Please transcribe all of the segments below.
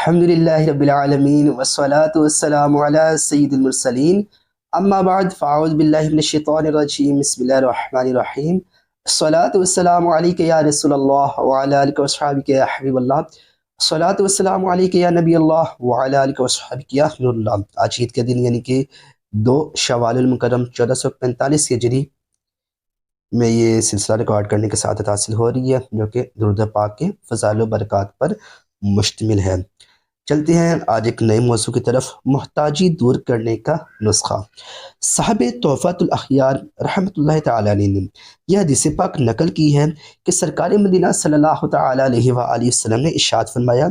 الحمد لله رب العالمين والصلاة والسلام على سيد المرسلين أما بعد فأعوذ بالله من الشيطان الرجيم بسم الله الرحمن الرحيم الصلاة والسلام عليك يا رسول الله وعلى آلك وصحبك يا حبيب الله الصلاة والسلام عليك يا نبي الله وعلى آلك وصحبك يا نور الله۔ آج عید کے دن یعنی کہ 2 شوال المکرم 1445 ہجری میں یہ سلسلہ ریکارڈ کرنے کی سعادت حاصل ہو رہی ہے، جو کہ درود پاک کے فضائل و برکات پر مشتمل ہے۔ چلتے ہیں آج ایک نئے موضوع کی طرف، محتاجی دور کرنے کا نسخہ۔ صاحب تحفۃ الاخیار رحمۃ اللہ تعالیٰ نے یہ حدیث پاک نقل کی ہے کہ سرکار مدینہ صلی اللہ تعالیٰ علیہ وآلہ وسلم نے ارشاد فرمایا،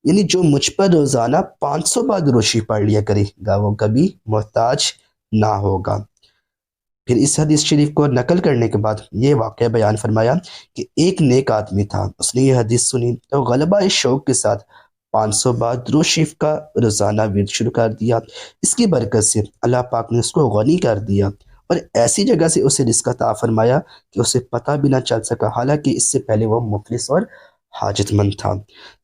یعنی جو مجھ پر روزانہ 500 بار درود پڑھ لیا کرے گا وہ کبھی محتاج نہ ہوگا۔ پھر اس حدیث شریف کو نقل کرنے کے بعد یہ واقعہ بیان فرمایا کہ ایک نیک آدمی تھا، اس نے یہ حدیث سنی تو غلبہ شوق کے ساتھ 500 بار درود شریف کا روزانہ ورد شروع کر دیا۔ اس کی برکت سے اللہ پاک نے اس کو غنی کر دیا اور ایسی جگہ سے اسے رزق عطا فرمایا کہ اسے پتہ بھی نہ چل سکا، حالانکہ اس سے پہلے وہ مفلس اور حاجت مند تھا۔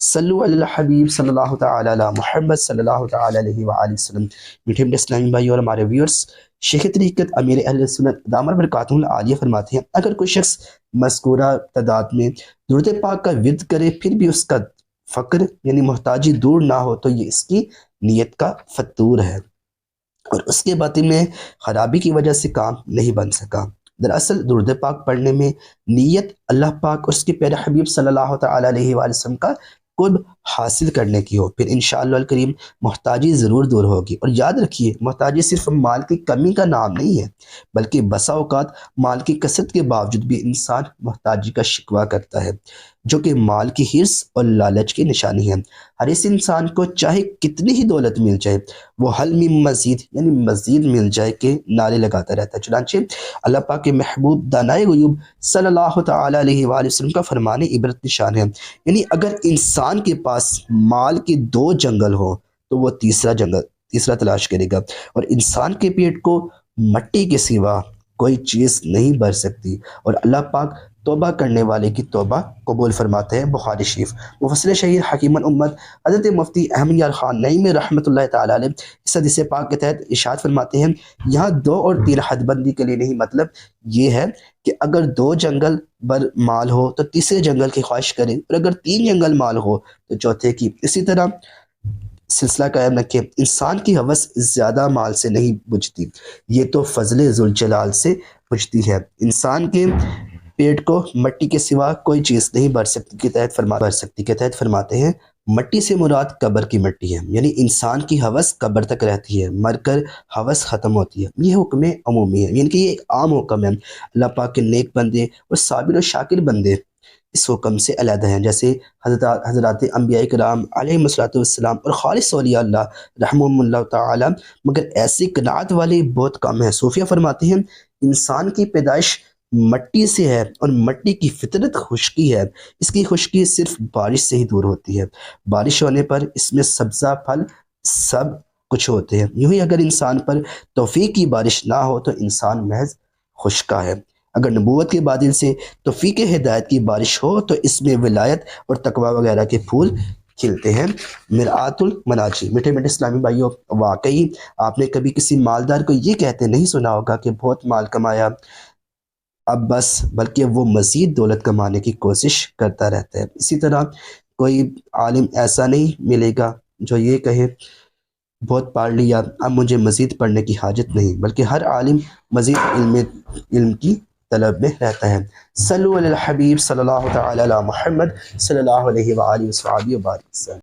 صلو علی الحبیب صلی اللہ تعالی علی محمد صلی اللہ تعالی علیہ وآلہ وسلم۔ میٹھے اسلامی بھائی اور ہمارے ویورز، شیخ طریقت امیر اہل سنت دامت برکاتہ العالیہ فرماتے ہیں، اگر کوئی شخص مذکورہ تعداد میں درود پاک کا ورد کرے پھر بھی اس کا فقر یعنی محتاجی دور نہ ہو تو یہ اس کی نیت کا فطور ہے اور اس کے باطن میں خرابی کی وجہ سے کام نہیں بن سکا۔ دراصل درود پاک پڑھنے میں نیت اللہ پاک اور اس کے پیارے حبیب صلی اللہ تعالی علیہ وآلہ وسلم کا قرب حاصل کرنے کی ہو، پھر انشاءاللہ الکریم محتاجی ضرور دور ہوگی۔ اور یاد رکھیے، محتاجی صرف مال کی کمی کا نام نہیں ہے، بلکہ بسا اوقات مال کی کثرت کے باوجود بھی انسان محتاجی کا شکوہ کرتا ہے، جو کہ مال کی حرص اور لالچ کی نشانی ہے۔ ہر اس انسان کو چاہے کتنی ہی دولت مل جائے وہ حل من مزید یعنی مزید مل جائے کہ نعرے لگاتا رہتا ہے۔ چنانچہ اللہ پاک کے محبوب دانائے غیوب صلی اللہ تعالی علیہ وآلہ وسلم کا فرمان عبرت نشان ہے، یعنی اگر انسان کے پاس مال کے 2 جنگل ہو تو وہ تیسرا تلاش کرے گا، اور انسان کے پیٹ کو مٹی کے سوا کوئی چیز نہیں بھر سکتی، اور اللہ پاک توبہ کرنے والے کی توبہ قبول فرماتے ہیں۔ بخاری شریف۔ مفسر شہیر حکیم الامت حضرت مفتی احمد یار خان نعیمی رحمۃ اللہ تعالیٰ علیہ اس حدیث پاک کے تحت ارشاد فرماتے ہیں، یہاں 2 اور 3 حد بندی کے لیے نہیں، مطلب یہ ہے کہ اگر 2 جنگل بر مال ہو تو تیسرے جنگل کی خواہش کریں، اور اگر 3 جنگل مال ہو تو چوتھے کی۔ اسی طرح سلسلہ قائم رکھیں، انسان کی ہوس زیادہ مال سے نہیں بجھتی، یہ تو فضل ذوالجلال سے بجھتی ہے۔ انسان کے پیٹ کو مٹی کے سوا کوئی چیز نہیں بھر سکتی کے تحت فرماتے ہیں، مٹی سے مراد قبر کی مٹی ہے، یعنی انسان کی ہوس قبر تک رہتی ہے، مر کر ہوس ختم ہوتی ہے۔ یہ حکم عمومی ہے، یعنی کہ یہ ایک عام حکم ہے۔ اللہ پاک کے نیک بندے اور صابر و شاکر بندے اس حکم سے علیحدہ ہیں، جیسے حضرات انبیاء کرام علیہ الصلوۃ والسلام اور خالص اولیاء اللہ رحمہم اللہ تعالی، مگر ایسی قناعت والے بہت کم ہیں۔ صوفیہ فرماتے ہیں، انسان کی پیدائش مٹی سے ہے اور مٹی کی فطرت خشکی ہے، اس کی خشکی صرف بارش سے ہی دور ہوتی ہے، بارش ہونے پر اس میں سبزہ پھل سب کچھ ہوتے ہیں۔ یوں ہی اگر انسان پر توفیق کی بارش نہ ہو تو انسان محض خشکا ہے، اگر نبوت کے بادل سے توفیق ہدایت کی بارش ہو تو اس میں ولایت اور تقوی وغیرہ کے پھول کھلتے ہیں۔ مرآت المناجی۔ میٹھے اسلامی بھائیوں، واقعی آپ نے کبھی کسی مالدار کو یہ کہتے نہیں سنا ہوگا کہ بہت مال کمایا اب بس، بلکہ وہ مزید دولت کمانے کی کوشش کرتا رہتا ہے۔ اسی طرح کوئی عالم ایسا نہیں ملے گا جو یہ کہے بہت پڑھ لیا اب مجھے مزید پڑھنے کی حاجت نہیں، بلکہ ہر عالم مزید علم کی طلب میں رہتا ہے۔ صلو علی الحبیب صلی اللہ تعالی علی محمد صلی اللہ علیہ وآلہ وسلم۔